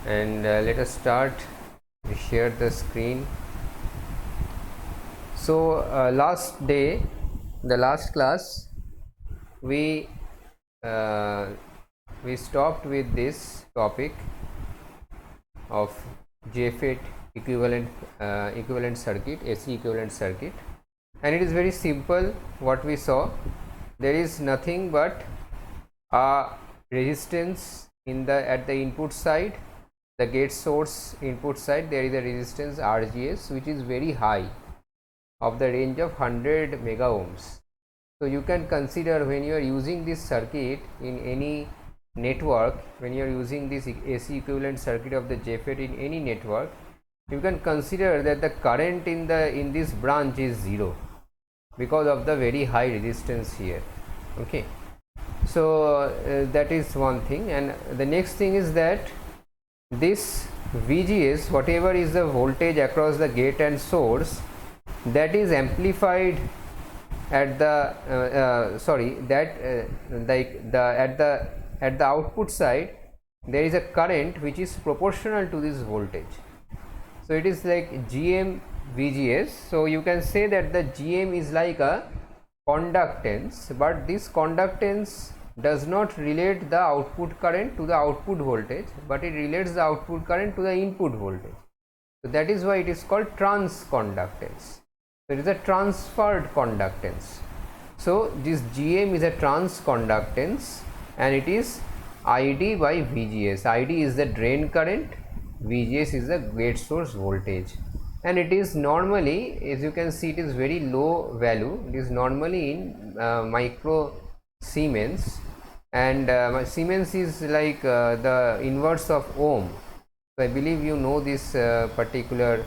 and let us start. We share the screen. So last day, the last class, we uh, we stopped with this topic of JFET equivalent circuit, AC equivalent circuit, and it is very simple. What we saw, there is nothing but a resistance in the at the input side, the gate source input side. There is a resistance RGS which is very high, of the range of 100 mega ohms. So you can consider, when you are using this circuit in any network, when you are using this AC equivalent circuit of the JFET in any network, you can consider that the current in this branch is 0 because of the very high resistance here. Okay, so that is one thing. And the next thing is that this VGS, whatever is the voltage across the gate and source, that is amplified at the at the output side. There is a current which is proportional to this voltage, so it is like GM VGS. So you can say that the GM is like a conductance, but this conductance does not relate the output current to the output voltage, but it relates the output current to the input voltage. So that is why it is called transconductance. So it is a transferred conductance. So this GM is a transconductance, and it is ID by VGS. ID is the drain current, VGS is the gate source voltage, and it is normally, as you can see, it is very low value. It is normally in micro Siemens, and Siemens is like the inverse of ohm. So I believe you know this particular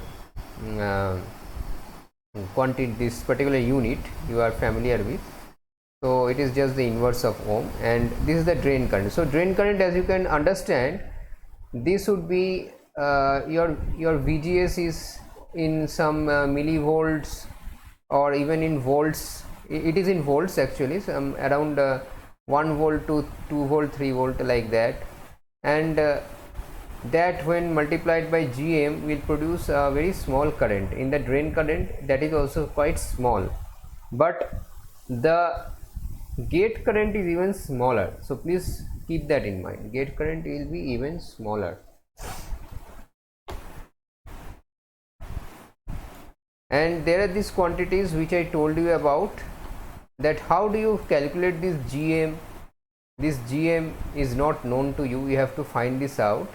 quantity, this particular unit you are familiar with. So it is just the inverse of ohm, and this is the drain current. So drain current, as you can understand, this would be your VGS is in some millivolts, or even in volts. It is in volts actually, some around 1 volt to 2 volt, 3 volt, like that. And that, when multiplied by GM, will produce a very small current. In the drain current, that is also quite small, but the gate current is even smaller. So please keep that in mind, gate current will be even smaller. And there are these quantities which I told you about, that how do you calculate this GM. This GM is not known to you, you have to find this out.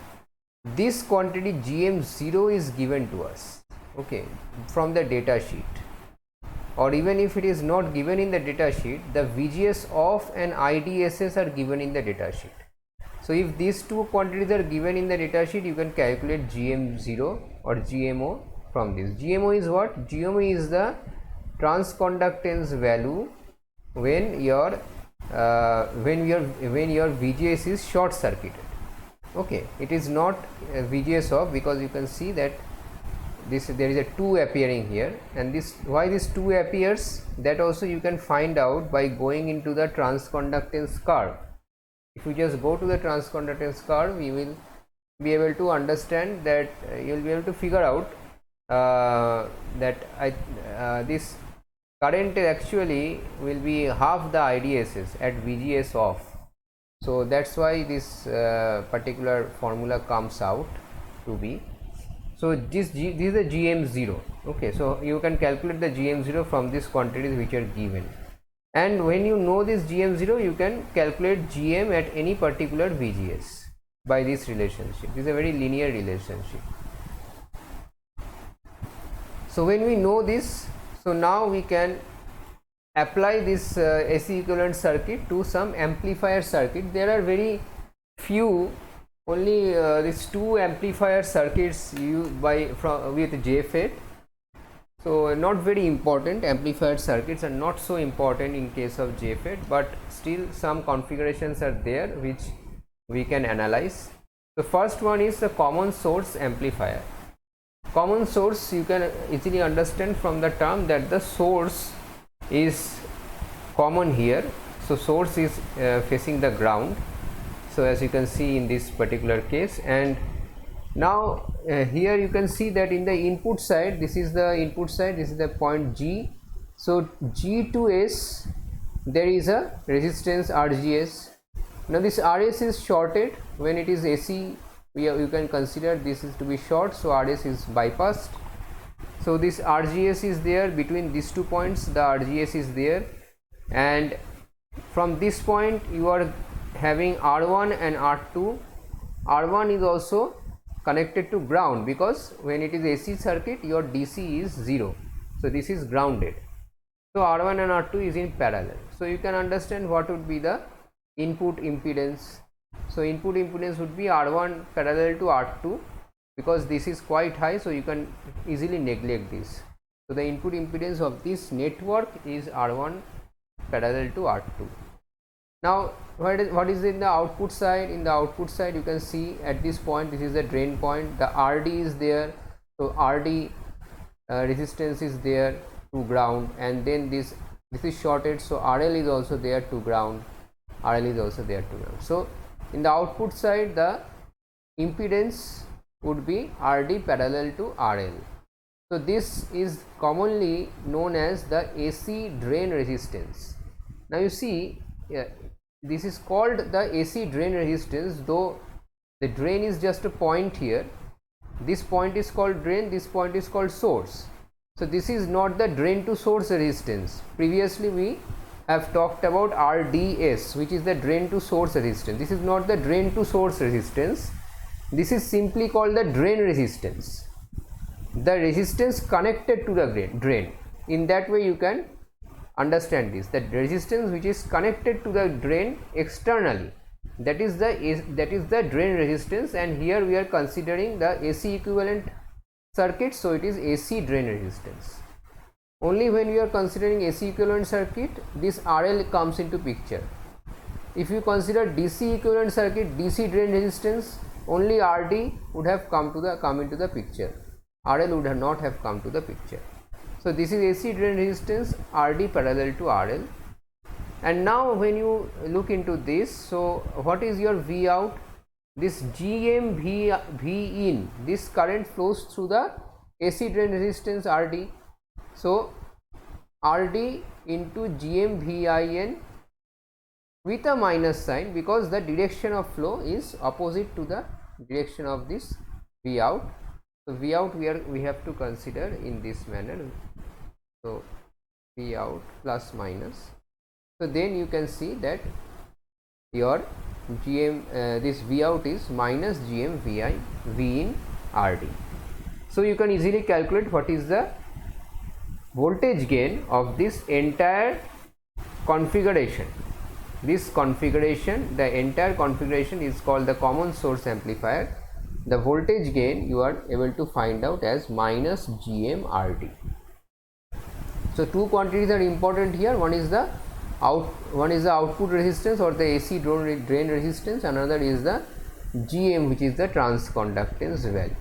This quantity GM0 is given to us, okay, from the data sheet, or even if it is not given in the data sheet, the VGS of and IDSS are given in the data sheet. So if these two quantities are given in the data sheet, you can calculate GM0 or GMO from this. GMO is what? GMO is the transconductance value when your VGS is short circuited. Okay, it is not VGS off, because you can see that there is a 2 appearing here, and this, why this 2 appears, that also you can find out by going into the transconductance curve. If you just go to the transconductance curve, you will be able to understand that, you will be able to figure out that this current actually will be half the IDSS at VGS off. So that's why this particular formula comes out to be. So this is the GM0. Okay, so you can calculate the GM0 from these quantities which are given, and when you know this GM0, you can calculate GM at any particular VGS by this relationship. This is a very linear relationship. So when we know this, so now we can apply this AC equivalent circuit to some amplifier circuit. There are very few, only these 2 amplifier circuits used with JFET. So not very important. Amplifier circuits are not so important in case of JFET, but still some configurations are there which we can analyze. The first one is the common source amplifier. Common source, you can easily understand from the term that the source is common here. So source is facing the ground, so as you can see in this particular case, and Now here you can see that in the input side, this is the input side, this is the point G. So G to S there is a resistance RGS. Now this RS is shorted. When it is AC, you can consider this is to be short, so RS is bypassed. So this RGS is there between these 2 points, the RGS is there, and from this point you are having R1 and R2. R1 is also connected to ground, because when it is AC circuit your DC is 0, so this is grounded. So R1 and R2 is in parallel. So you can understand what would be the input impedance. So input impedance would be R1 parallel to R2, because this is quite high, so you can easily neglect this. So the input impedance of this network is R1 parallel to R2. Now what is in the output side? In the output side you can see at this point, this is the drain point, the RD is there, so RD resistance is there to ground, and then this is shorted, so RL is also there to ground, RL is also there to ground. So in the output side the impedance would be RD parallel to RL. So this is commonly known as the AC drain resistance. Now you see, this is called the AC drain resistance, though the drain is just a point here. This point is called drain, this point is called source. So this is not the drain to source resistance. Previously we have talked about RDS, which is the drain to source resistance. This is not the drain to source resistance. This is simply called the drain resistance, the resistance connected to the drain. In that way you can understand this, that resistance which is connected to the drain externally, that is the drain resistance. And here we are considering the AC equivalent circuit, so it is AC drain resistance. Only when we are considering AC equivalent circuit, this RL comes into picture. If you consider DC equivalent circuit, DC drain resistance, only RD would have come into the picture, RL would not have come to the picture. So this is AC drain resistance, RD parallel to RL. And now when you look into this, so what is your V out? This GM V in, this current flows through the AC drain resistance RD. So RD into GM VIN with a minus sign, because the direction of flow is opposite to the direction of this V out. So V out we have to consider in this manner. So V out plus minus. So then you can see that your GM this V out is minus GM VI V in RD. So you can easily calculate what is the voltage gain of this entire configuration. This configuration, the entire configuration is called the common source amplifier. The voltage gain you are able to find out as minus GM RD. So two quantities are important here. One is the output resistance or the AC drain resistance. Another is the GM, which is the transconductance value.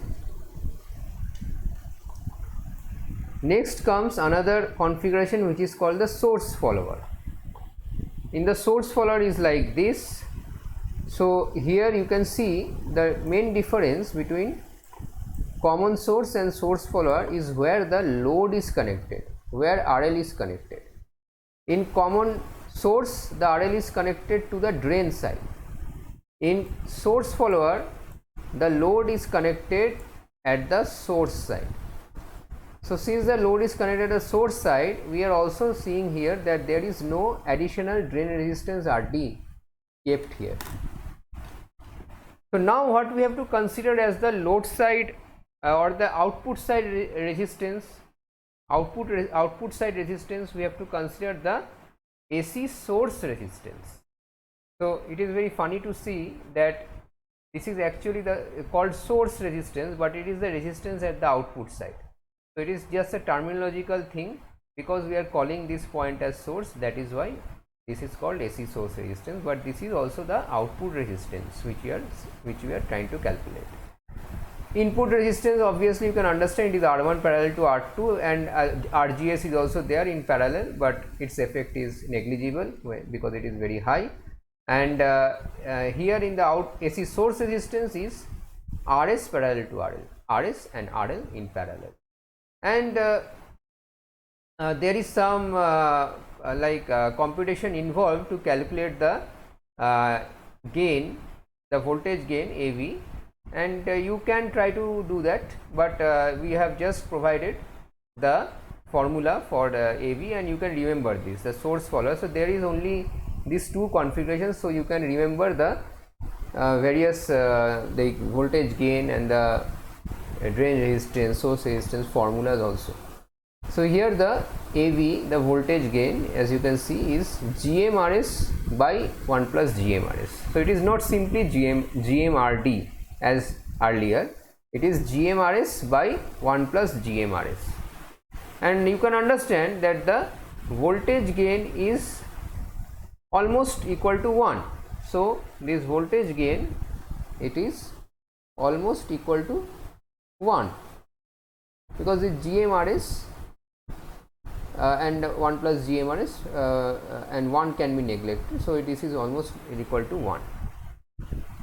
Next comes another configuration which is called the source follower. In the source follower is like this. So here you can see the main difference between common source and source follower is where the load is connected, where RL is connected. In common source the RL is connected to the drain side. In source follower the load is connected at the source side. So since the load is connected at the source side, we are also seeing here that there is no additional drain resistance RD kept here. So now what we have to consider as the load side or the output side resistance, output side resistance, we have to consider the AC source resistance. So it is very funny to see that this is actually called source resistance, but it is the resistance at the output side. So it is just a terminological thing, because we are calling this point as source, that is why this is called AC source resistance, but this is also the output resistance which we are trying to calculate. Input resistance, obviously you can understand, it is R1 parallel to R2, and RGS is also there in parallel, but its effect is negligible because it is very high. And here in the AC source resistance is RS parallel to RL, RS and RL in parallel. And there is some computation involved to calculate the gain, the voltage gain AV, and you can try to do that, but we have just provided the formula for the AV, and you can remember this, the source follower. So there is only these two configurations, so you can remember the various the voltage gain and the drain resistance, source resistance formulas also. So here the AV, the voltage gain, as you can see, is GMRS by 1 plus GMRS. So it is not simply GMRD as earlier, it is GMRS by 1 plus GMRS. And you can understand that the voltage gain is almost equal to 1. So this voltage gain, it is almost equal to 1, because the GMRS and 1 plus GMRS and 1 can be neglected, so this is almost equal to 1.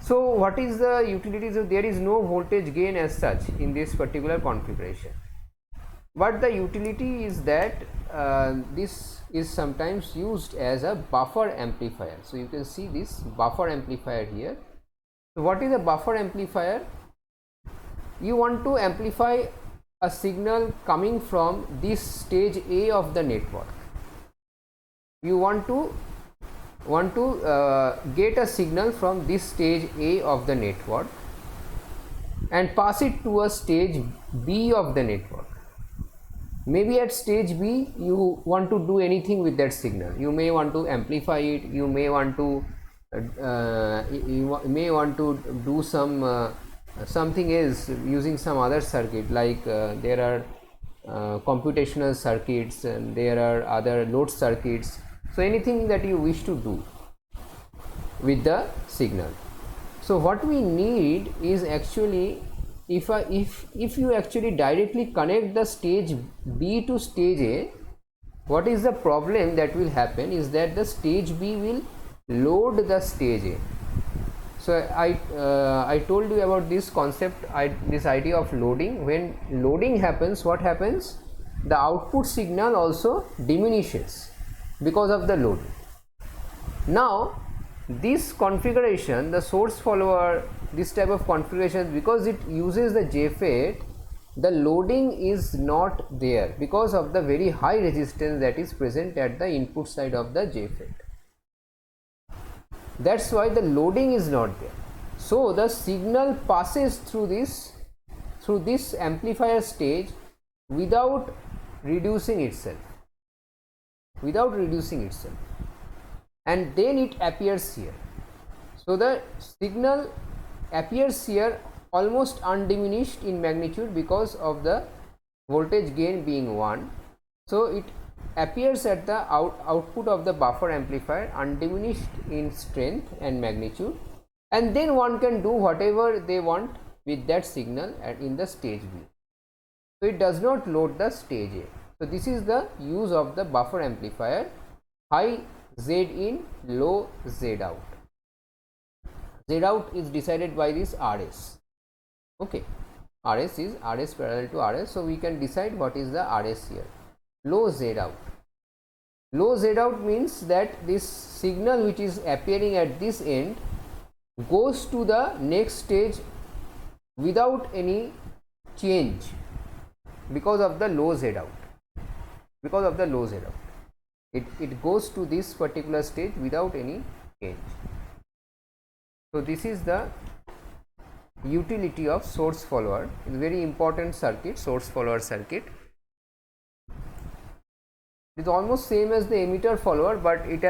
So what is the utility? So there is no voltage gain as such in this particular configuration, but the utility is that this is sometimes used as a buffer amplifier. So you can see this buffer amplifier here. So what is a buffer amplifier? You want to amplify a signal coming from this stage A of the network. You want to get a signal from this stage A of the network and pass it to a stage B of the network. Maybe at stage B you want to do anything with that signal. You may want to amplify it, you may want to do some something else using some other circuit, like there are computational circuits and there are other load circuits. So anything that you wish to do with the signal. So what we need is actually, if you actually directly connect the stage B to stage A, what is the problem that will happen is that the stage B will load the stage A. So I told you about this concept, this idea of loading. When loading happens, what happens? The output signal also diminishes because of the load. Now this configuration, the source follower, this type of configuration, because it uses the JFET, the loading is not there because of the very high resistance that is present at the input side of the JFET. That's why the loading is not there. So the signal passes through this amplifier stage without reducing itself, and then it appears here. So the signal appears here almost undiminished in magnitude because of the voltage gain being 1. So it appears at the output of the buffer amplifier undiminished in strength and magnitude, and then one can do whatever they want with that signal in the stage B. So it does not load the stage A. So this is the use of the buffer amplifier: high Z in, low Z out. Z out is decided by this RS. Okay, RS is RS parallel to RS, so we can decide what is the RS here. Low Z out. Low Z out means that this signal which is appearing at this end goes to the next stage without any change because of the low Z out. It goes to this particular stage without any change. So this is the utility of source follower. It's a very important circuit, source follower circuit. It is almost same as the emitter follower, but it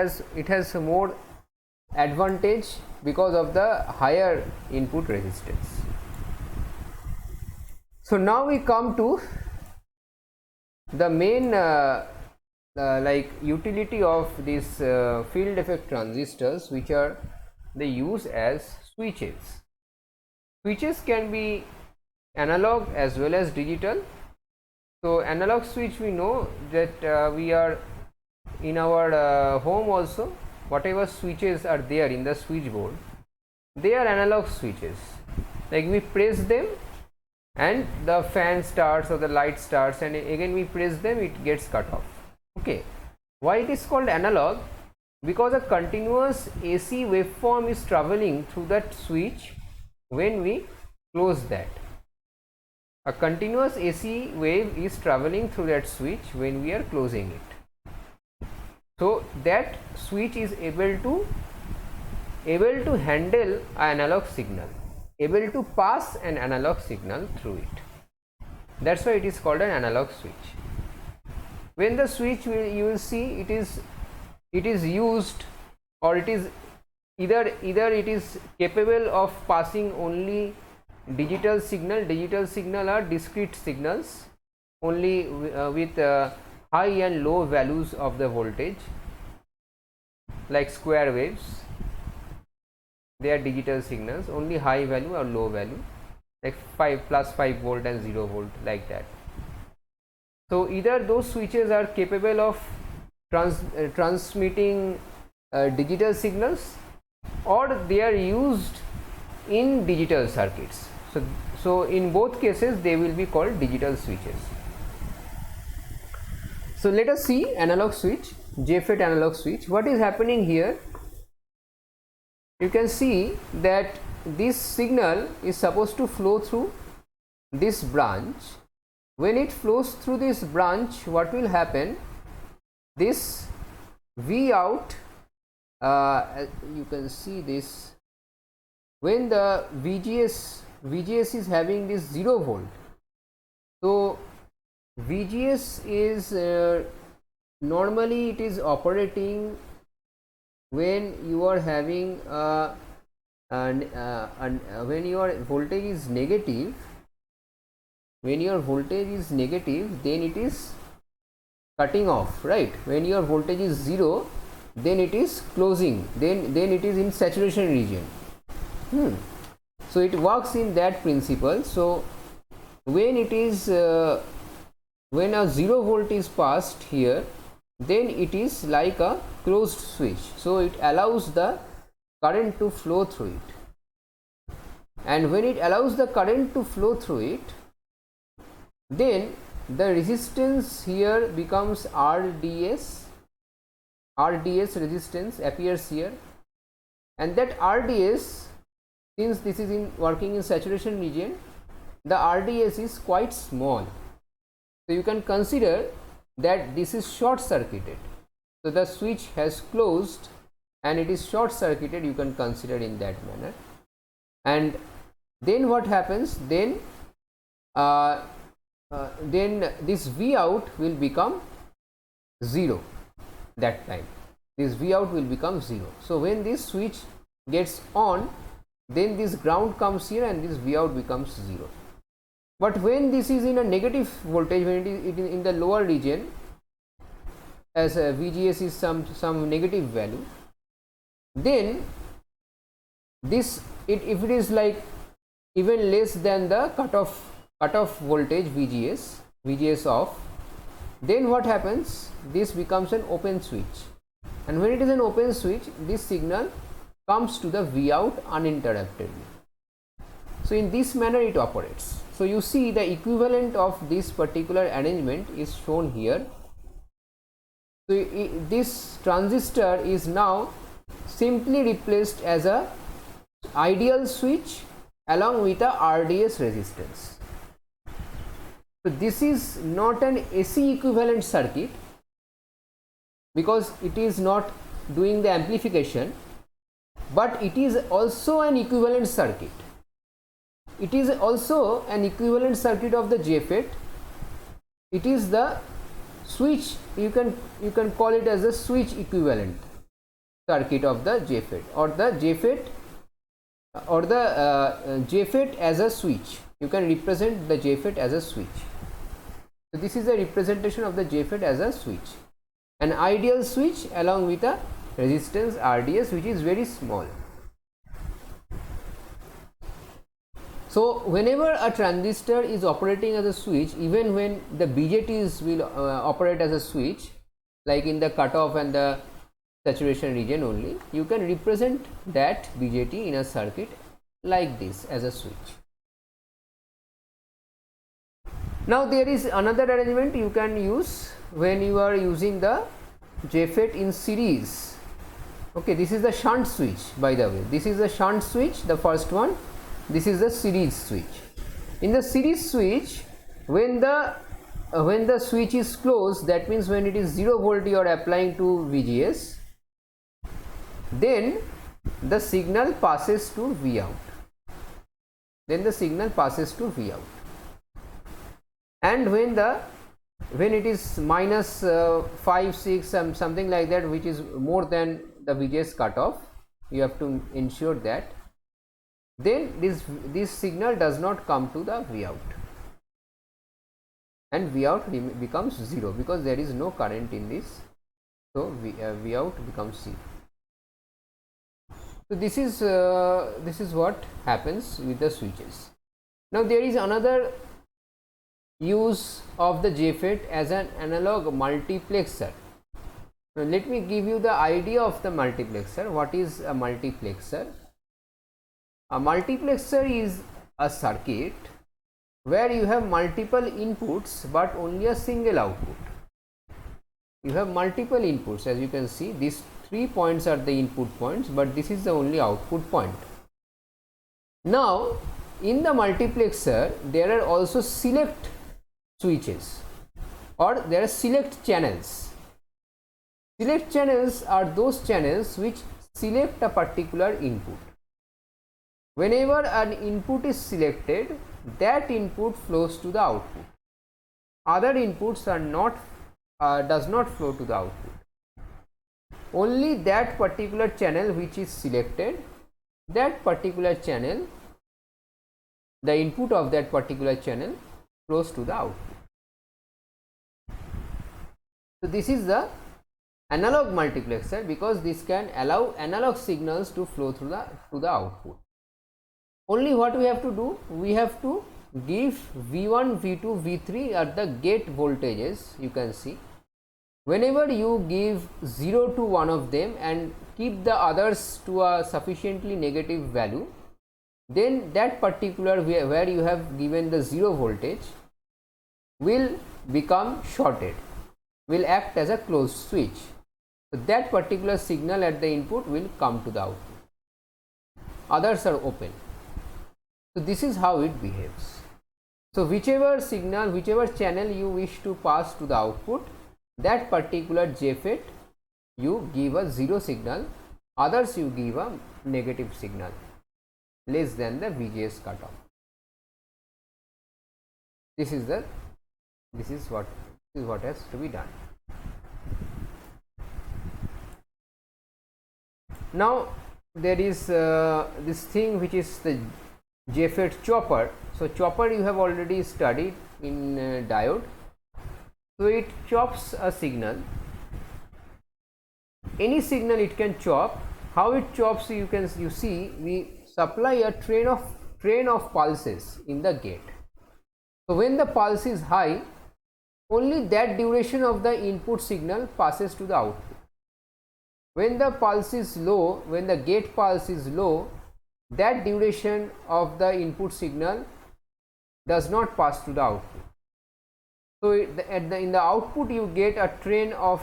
has more advantage because of the higher input resistance. So now we come to the main utility of these field effect transistors, which are they use as switches. Switches can be analog as well as digital. So analog switch, we know that we are in our home also, whatever switches are there in the switchboard, they are analog switches. like we press them and the fan starts or the light starts, and again we press them, it gets cut off. Okay, why it is called analog? Because a continuous AC waveform is traveling through that switch when we close that. A continuous AC wave is traveling through that switch when we are closing it. So that switch is able to handle an analog signal, able to pass an analog signal through it. That's why it is called an analog switch. When the switch you will see it is used, or it is either it is capable of passing only digital signal or discrete signals only with high and low values of the voltage, like square waves. They are digital signals, only high value or low value, like 5 volt and 0 volt, like that. So either those switches are capable of transmitting digital signals, or they are used in digital circuits. So in both cases they will be called digital switches. So let us see analog switch, JFET analog switch. What is happening here? You can see that this signal is supposed to flow through this branch. When it flows through this branch, what will happen? This V out, you can see this, when the VGS is having this 0 volt. So VGS is normally it is operating when you are having when your voltage is negative. When your voltage is negative, then it is cutting off, right? When your voltage is 0, then it is closing, then it is in saturation region. So it works in that principle. So when it is when a 0 volt is passed here, then it is like a closed switch, so it allows the current to flow through it. And when it allows the current to flow through it, then the resistance here becomes RDS resistance appears here, and that RDS, since this is working in saturation region, the RDS is quite small. So you can consider that this is short circuited. So the switch has closed and it is short circuited, you can consider in that manner. And then what happens? Then this V out will become 0. That time this V out will become 0. So when this switch gets on, then this ground comes here and this V out becomes 0. But when this is in a negative voltage, when it is in the lower region, as VGS is some negative value, then this if it is like even less than the cutoff voltage VGS off, then what happens? This becomes an open switch, and when it is an open switch, this signal comes to the V out uninterruptedly. So in this manner it operates. So you see the equivalent of this particular arrangement is shown here. So this transistor is now simply replaced as a ideal switch along with a RDS resistance. So this is not an AC equivalent circuit because it is not doing the amplification, but it is also an equivalent circuit. It is also an equivalent circuit of the JFET. It is the switch, you can call it as a switch equivalent circuit of the JFET, or the JFET or the JFET as a switch. You can represent the JFET as a switch. So this is a representation of the JFET as a switch, an ideal switch along with a resistance RDS which is very small. So whenever a transistor is operating as a switch, even when the BJTs will operate as a switch, like in the cutoff and the saturation region only, you can represent that BJT in a circuit like this as a switch. Now there is another arrangement you can use when you are using the JFET in series. Okay, this is the shunt switch, by the way. This is the shunt switch, the first one. This is the series switch. In the series switch, when the switch is closed, that means when it is 0 volt you are applying to VGS, then the signal passes to V out. Then the signal passes to V out. And when it is minus 5, 6, something like that, which is more than the VGS cutoff, you have to ensure that, then this signal does not come to the V out, and V out becomes 0 because there is no current in this, so V out becomes 0. So this is what happens with the switches. Now there is another use of the JFET as an analog multiplexer. Now let me give you the idea of the multiplexer. What is a multiplexer? A multiplexer is a circuit where you have multiple inputs but only a single output. You have multiple inputs, as you can see, these 3 points are the input points, but this is the only output point. Now in the multiplexer there are also select switches, or there are select channels. Select channels are those channels which select a particular input. Whenever an input is selected, that input flows to the output. Other inputs are not does not flow to the output. Only that particular channel which is selected, that particular channel, the input of that particular channel flows to the output. So this is the analog multiplexer, because this can allow analog signals to flow through the output. Only what we have to do, we have to give V1, V2, V3 at the gate voltages. You can see, whenever you give 0 to one of them and keep the others to a sufficiently negative value, then that particular where you have given the 0 voltage will become shorted, will act as a closed switch. So that particular signal at the input will come to the output. Others are open. So this is how it behaves. So whichever signal, whichever channel you wish to pass to the output, that particular JFET you give a 0 signal, others you give a negative signal less than the VGS cutoff. This is what has to be done. Now there is this thing which is the JFET chopper. So chopper you have already studied in diode. So it chops a signal, any signal it can chop. How it chops, you see we supply a train of pulses in the gate. So when the pulse is high, only that duration of the input signal passes to the output. When the pulse is low, when the gate pulse is low, that duration of the input signal does not pass to the output. So in the output you get a train of,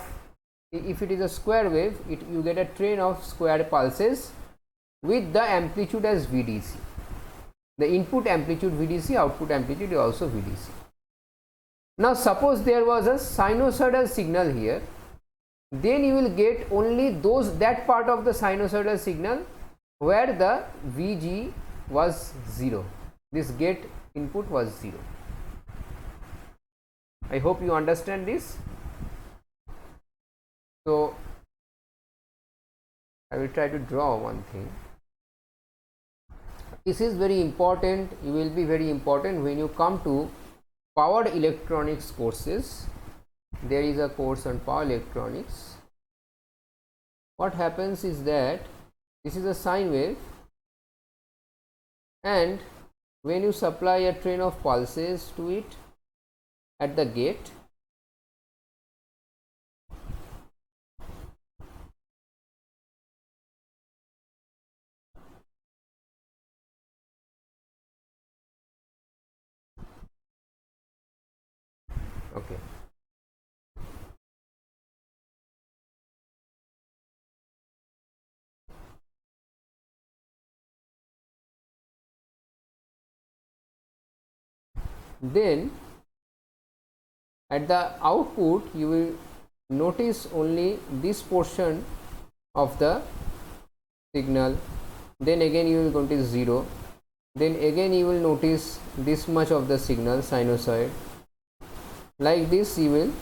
if it is a square wave, you get a train of square pulses with the amplitude as VDC. The input amplitude VDC, output amplitude is also VDC. Now suppose there was a sinusoidal signal here, then you will get only that part of the sinusoidal signal where the Vg was 0. This gate input was 0. I hope you understand this. So I will try to draw one thing. This is very important. You will be very important when you come to power electronics courses. There is a course on power electronics. What happens is that this is a sine wave, and when you supply a train of pulses to it at the gate, Okay. Then at the output you will notice only this portion of the signal, then again you will notice 0, then again you will notice this much of the signal sinusoid. Like this you will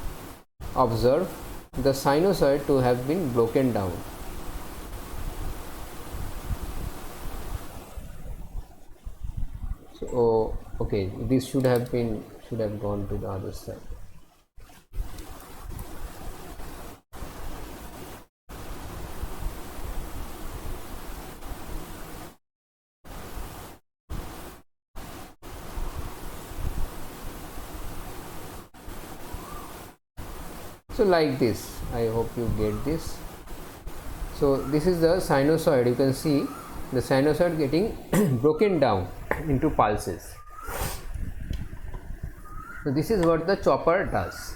observe the sinusoid to have been broken down. So okay, this should have gone to the other side. So like this, I hope you get this. So this is the sinusoid. You can see the sinusoid getting broken down into pulses. So this is what the chopper does.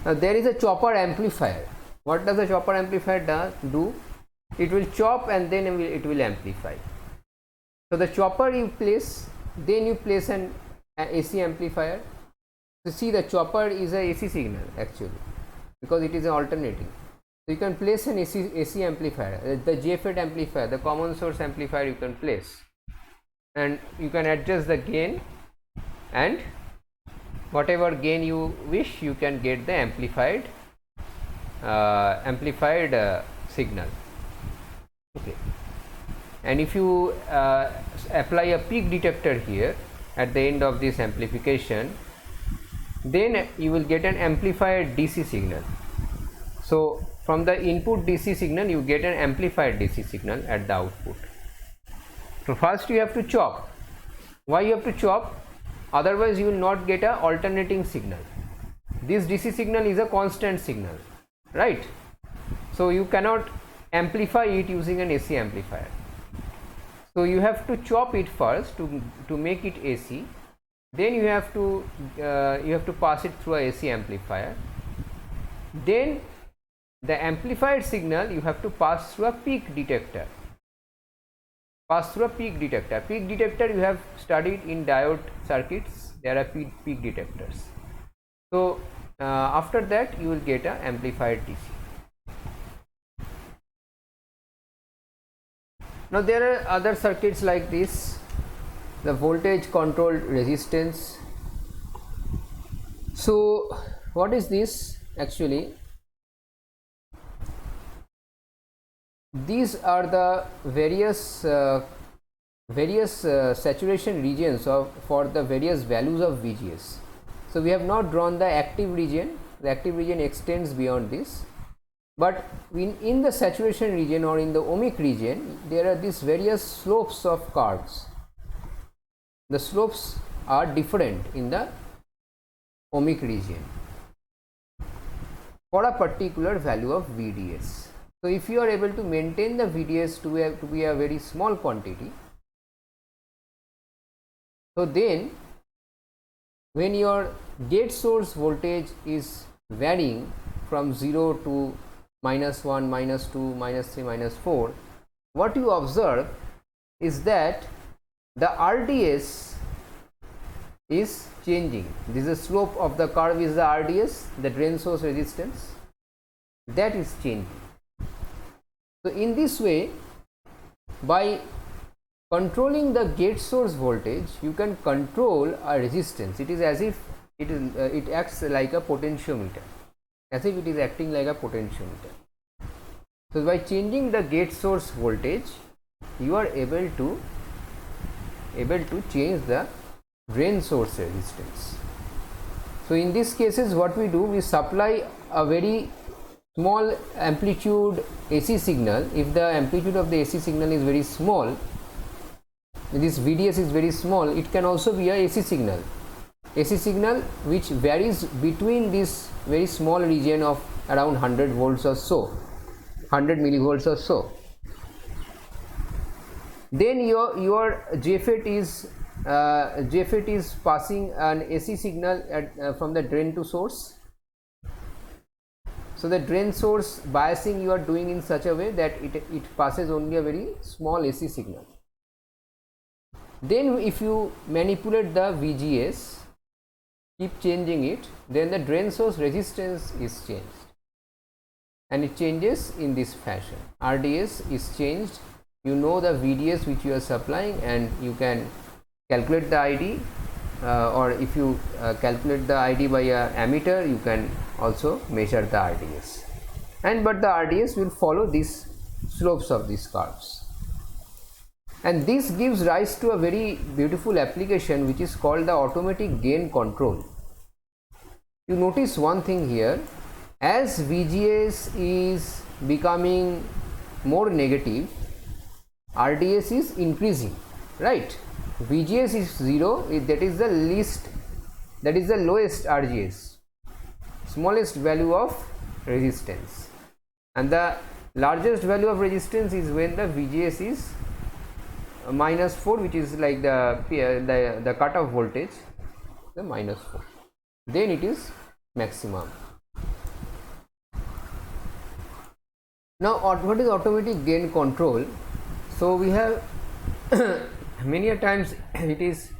Now there is a chopper amplifier. What does the chopper amplifier do? It will chop and then it will amplify. So the chopper you place, then you place an AC amplifier. So see, the chopper is a AC signal actually, because it is an alternating. So you can place an AC amplifier, the JFET amplifier, the common source amplifier you can place, and you can adjust the gain, and whatever gain you wish you can get the amplified signal. Okay. And if you apply a peak detector here at the end of this amplification, then you will get an amplified DC signal. So from the input DC signal you get an amplified DC signal at the output. So first you have to chop. Why you have to chop? Otherwise you will not get a alternating signal. This DC signal is a constant signal, right? So you cannot amplify it using an AC amplifier. So you have to chop it first to make it AC. Then you have to pass it through a AC amplifier. Then the amplified signal you have to pass through a peak detector. Peak detector you have studied in diode circuits. There are peak detectors. So after that you will get a amplified DC. Now there are other circuits like this, the voltage controlled resistance. So what is this actually? These are the various saturation regions for the various values of VGS. So we have not drawn the active region. The active region extends beyond this, but in the saturation region or in the ohmic region there are these various slopes of curves. The slopes are different in the ohmic region for a particular value of VDS. So if you are able to maintain the VDS to be a very small quantity, so then when your gate source voltage is varying from 0 to -1, -2, -3, -4, what you observe is that the RDS is changing. This is the slope of the curve is the RDS, the drain source resistance, that is changing. So in this way, by controlling the gate source voltage, you can control a resistance. It is as if it acts like a potentiometer, as if it is acting like a potentiometer. So by changing the gate source voltage, you are able to change the drain source resistance. So in these cases what we do, we supply a very small amplitude AC signal. If the amplitude of the AC signal is very small, this VDS is very small, it can also be a AC signal which varies between this very small region of around 100 volts or so, 100 millivolts or so. Then your JFET is JFET is passing an AC signal from the drain to source. So the drain source biasing you are doing in such a way that it passes only a very small AC signal. Then if you manipulate the VGS, keep changing it, then the drain source resistance is changed, and it changes in this fashion. RDS is changed, you know the VDS which you are supplying, and you can calculate the ID, or if you calculate the ID by a ammeter, you can also measure the RDS, but the RDS will follow these slopes of these curves, and this gives rise to a very beautiful application which is called the automatic gain control. You notice one thing here, as VGS is becoming more negative, RDS is increasing, right? VGS is 0, that is the least, that is the lowest RGS, smallest value of resistance, and the largest value of resistance is when the VGS is -4, which is like the cutoff voltage, the -4, then it is maximum. Now what is automatic gain control? So we have many a times it is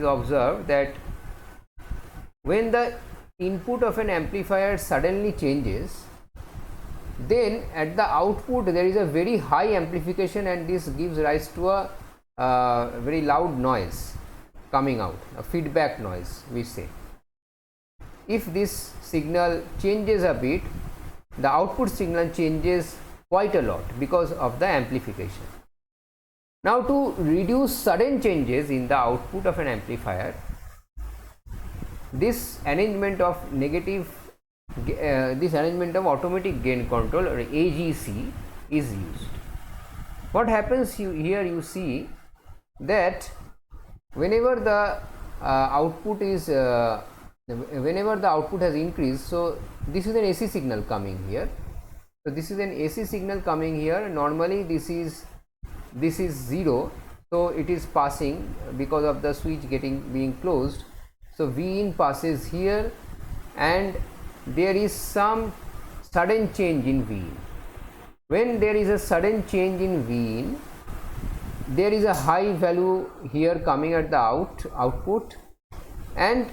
observed that when the input of an amplifier suddenly changes, then at the output there is a very high amplification, and this gives rise to a very loud noise coming out, a feedback noise we say. If this signal changes a bit, the output signal changes quite a lot because of the amplification. Now to reduce sudden changes in the output of an amplifier, this arrangement of automatic gain control, or AGC, is used. What happens here, you see that whenever the output is whenever the output has increased, so this is an AC signal coming here, so this is an AC signal coming here, normally this is 0, so it is passing because of the switch being closed, so V in passes here, and there is some sudden change in V in. When there is a sudden change in V in, there is a high value here coming at the output, and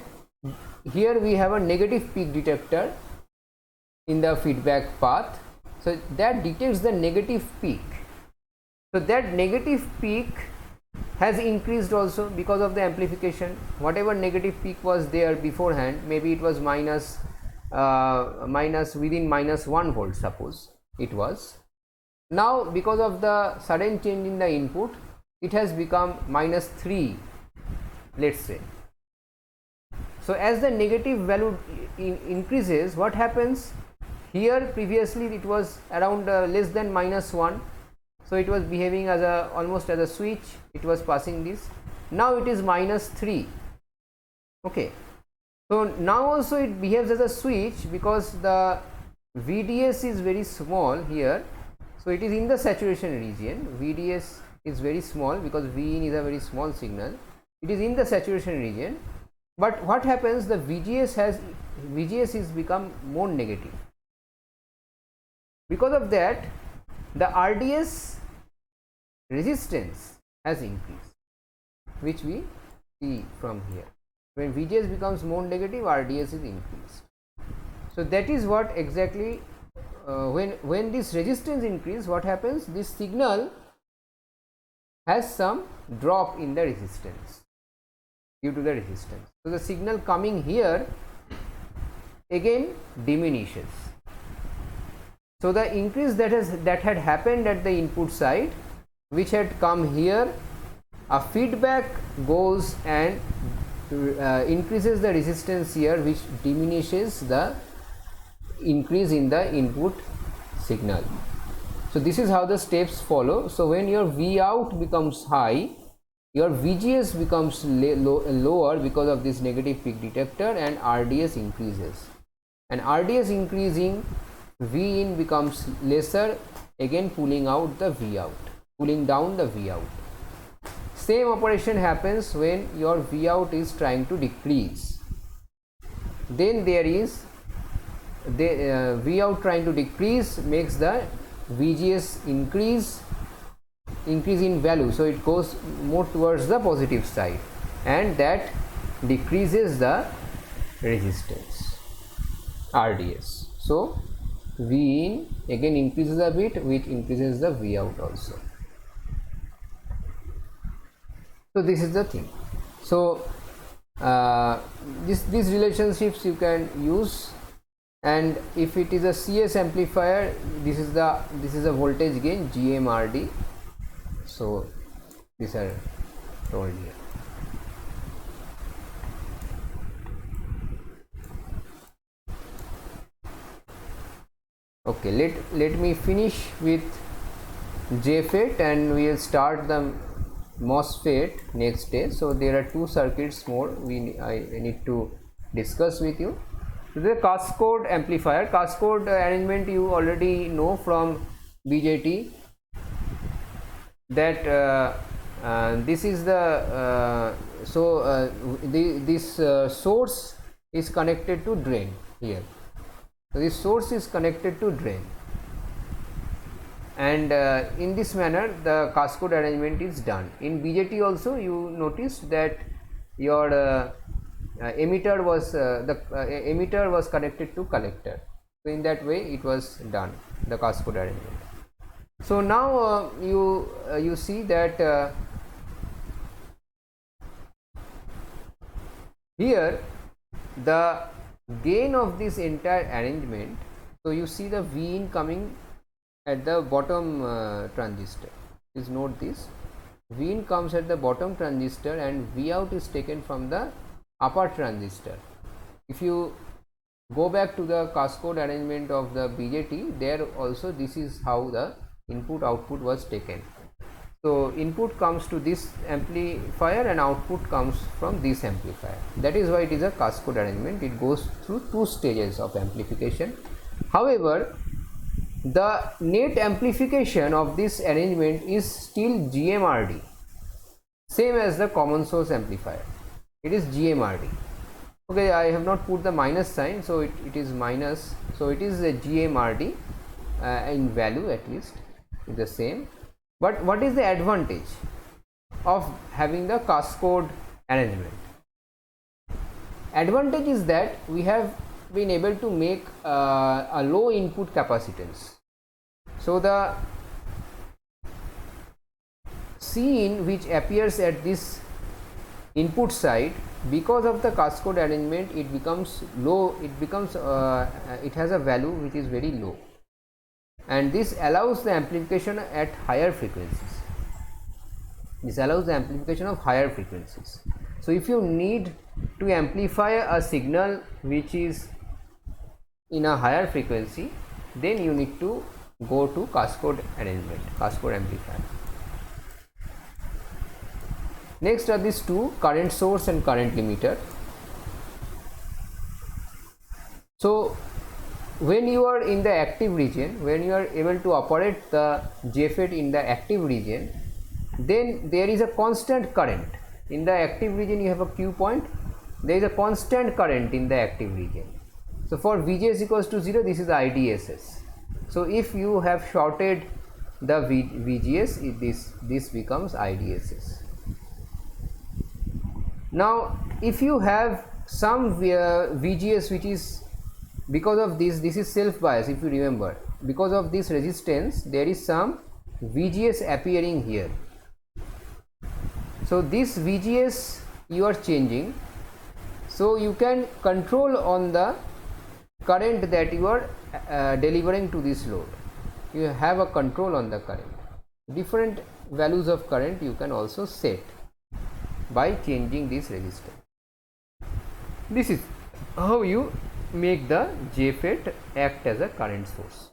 here we have a negative peak detector in the feedback path, so that detects the negative peak. So that negative peak has increased also because of the amplification. Whatever negative peak was there beforehand, maybe it was minus within -1 volt, suppose it was. Now because of the sudden change in the input, it has become -3, let's say. So as the negative value increases, what happens here? Previously it was around less than -1, so it was behaving as almost as a switch, it was passing this. Now it is -3. Okay, so now also it behaves as a switch because the VDS is very small here, so it is in the saturation region. VDS is very small because V in is a very small signal, it is in the saturation region. But what happens, the VGS is become more negative. Because of that, the RDS resistance has increased, which we see from here. When VGS becomes more negative, RDS is increased. So that is what exactly when this resistance increases, what happens? This signal has some drop in the resistance due to the resistance. So the signal coming here again diminishes. So the increase that had happened at the input side, which had come here, a feedback goes and increases the resistance here, which diminishes the increase in the input signal. So this is how the steps follow. So when your V out becomes high, your VGS becomes lower because of this negative peak detector, and RDS increases, and RDS increasing, V in becomes lesser, again pulling out the V out, pulling down the V out. same operation happens when your Vout is trying to decrease. Then there is the Vout trying to decrease makes the VGS increase in value, so it goes more towards the positive side, and that decreases the resistance RDS. So Vin again increases a bit, which increases the Vout also. So this is the thing. So these relationships you can use, and if it is a CS amplifier, this is a voltage gain GMRD. So these are told here. Okay, let me finish with JFET and we will start the MOSFET next day. So there are two circuits more I need to discuss with you. So the cascode amplifier, cascode arrangement you already know from BJT, that this is the this source is connected to drain here. So this source is connected to drain, and in this manner the cascode arrangement is done. In BJT also you noticed that your emitter was connected to collector. So in that way it was done, the cascode arrangement. So now you see that here the gain of this entire arrangement, so you see the Vin coming at the bottom transistor. Please note this, Vin comes at the bottom transistor and Vout is taken from the upper transistor. If you go back to the cascode arrangement of the BJT, there also this is how the input output was taken. So input comes to this amplifier and output comes from this amplifier. That is why it is a cascode arrangement. It goes through two stages of amplification. However, the net amplification of this arrangement is still GMRD, same as the common source amplifier. It is GMRD. Okay, I have not put the minus sign, so it is minus. So it is a GMRD in value, at least the same. But what is the advantage of having the cascode arrangement? Advantage is that we have been able to make a low input capacitance. So the Cin which appears at this input side, because of the cascode arrangement it becomes low, it has a value which is very low, and this allows the amplification at higher frequencies. This allows the amplification of higher frequencies. So if you need to amplify a signal which is in a higher frequency, then you need to go to cascode arrangement, cascode amplifier. Next are these two, current source and current limiter. So when you are in the active region, when you are able to operate the JFET in the active region, then there is a constant current. In the active region you have a Q point, there is a constant current in the active region. So for VGS equals to 0, this is IDSS. So if you have shorted the VGS, this becomes IDSS. Now if you have some VGS which is, because of this is self bias, if you remember, because of this resistance there is some VGS appearing here. So this VGS you are changing, so you can control on the current that you are delivering to this load. You have a control on the current. Different values of current you can also set by changing this resistance. This is how you make the JFET act as a current source.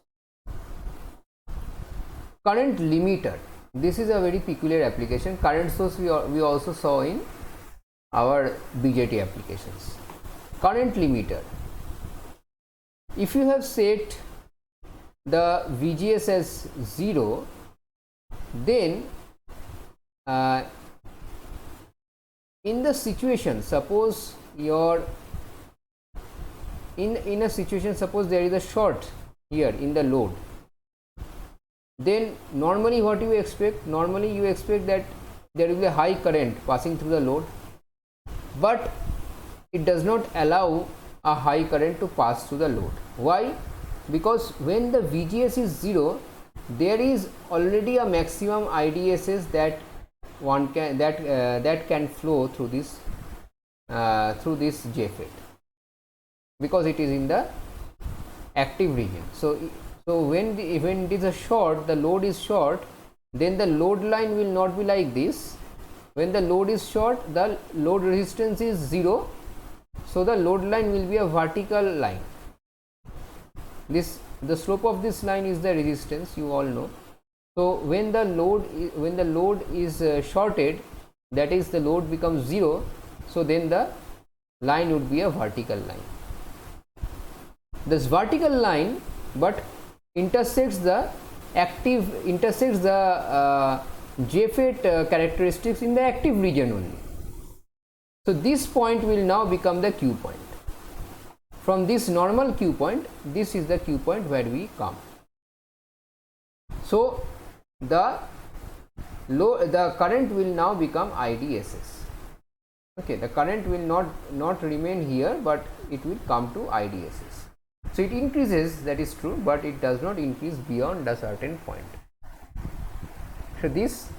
Current limiter, this is a very peculiar application. Current source we also saw in our BJT applications. Current limiter, if you have set the VGS as 0, then in the situation, suppose your in a situation, suppose there is a short here in the load, then normally what you expect, normally you expect that there will be a high current passing through the load, but it does not allow a high current to pass through the load. Why? Because when the VGS is 0, there is already a maximum IDSS that one can that can flow through this JFET, because it is in the active region. So when it is a short, the load is short, then the load line will not be like this. When the load is short, the load resistance is 0, so the load line will be a vertical line. The slope of this line is the resistance, you all know. So when the load is shorted, that is the load becomes 0, so then the line would be a vertical line. This vertical line but intersects the JFET characteristics in the active region only. So this point will now become the Q point. From this normal Q point, this is the Q point where we come. So the current will now become IDSS. Okay, the current will not remain here, but it will come to IDSS. So it increases, that is true, but it does not increase beyond a certain point. So this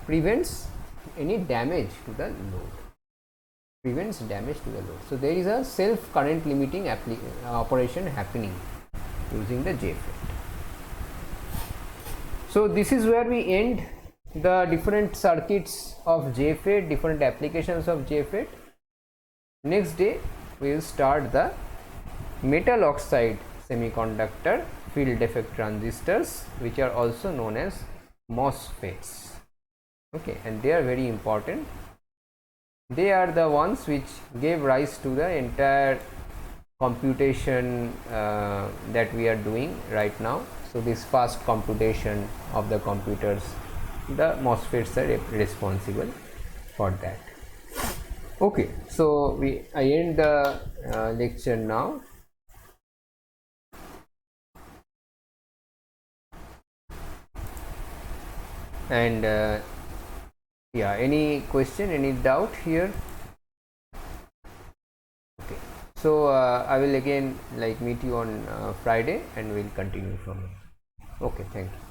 prevents any damage to the load. So there is a self current limiting operation happening using the JFET. So this is where we end the different circuits of JFET, different applications of JFET. Next day we will start the metal oxide semiconductor field effect transistors, which are also known as MOSFETs. Okay, and they are very important. They are the ones which gave rise to the entire computation that we are doing right now. So this fast computation of the computers, the MOSFETs are responsible for that. Okay, so I end the lecture now. And yeah, any question, any doubt here? Okay, so I will again meet you on Friday, and we'll continue from here. Okay, thank you.